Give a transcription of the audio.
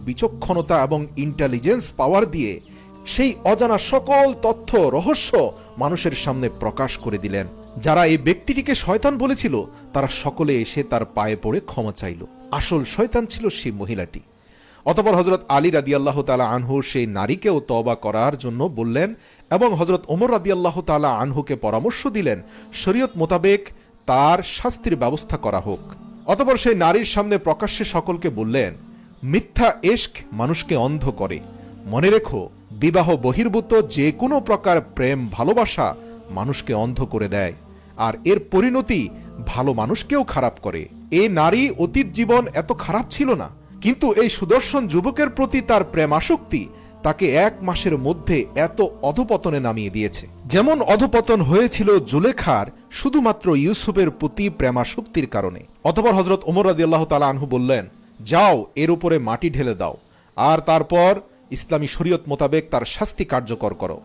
বিচক্ষণতা এবং ইন্টেলিজেন্স পাওয়ার দিয়ে সেই অজানা সকল তথ্য রহস্য মানুষের সামনে প্রকাশ করে দিলেন। যারা এই ব্যক্তিটিকে শয়তান বলেছিল তারা সকলে এসে তার পায়ে পড়ে ক্ষমা চাইল। আসল শয়তান ছিল সেই মহিলাটি। অতঃপর হযরত আলী রাদিয়াল্লাহু তাআলা আনহু সেই নারীকেও তওবা করার জন্য বললেন এবং হযরত ওমর রাদিয়াল্লাহু তাআলা আনহুকে পরামর্শ দিলেন শরীয়ত মোতাবেক তার শাস্তির ব্যবস্থা করা হোক। অতঃপর সেই নারীর সামনে প্রকাশ্যে সকলকে বললেন, মিথ্যা ইশক মানুষকে অন্ধ করে। মনে রেখো, বিবাহ বহির্ভূত যে কোনো প্রকার প্রেম ভালোবাসা মানুষকে অন্ধ করে দেয়, আর এর পরিণতি ভালো মানুষকেও খারাপ করে। এই নারী অতীত জীবন এত খারাপ ছিল না, কিন্তু এই সুদর্শন যুবকের প্রতি তার প্রেম আসক্তি তাকে 1 মাসের মধ্যে এত অধপতনে নামিয়ে দিয়েছে। যেমন অধপতন হয়েছিল জুলেখার শুধুমাত্র ইউসুফের প্রতি প্রেমাসক্তির কারণে। অতঃপর হযরত ওমর রাদিয়াল্লাহু তাআলা আনহু বললেন, যাও এর উপরে মাটি ঢেলে দাও আর তারপর ইসলামী শরীয়ত মোতাবেক তার শাস্তি কার্যকর করো।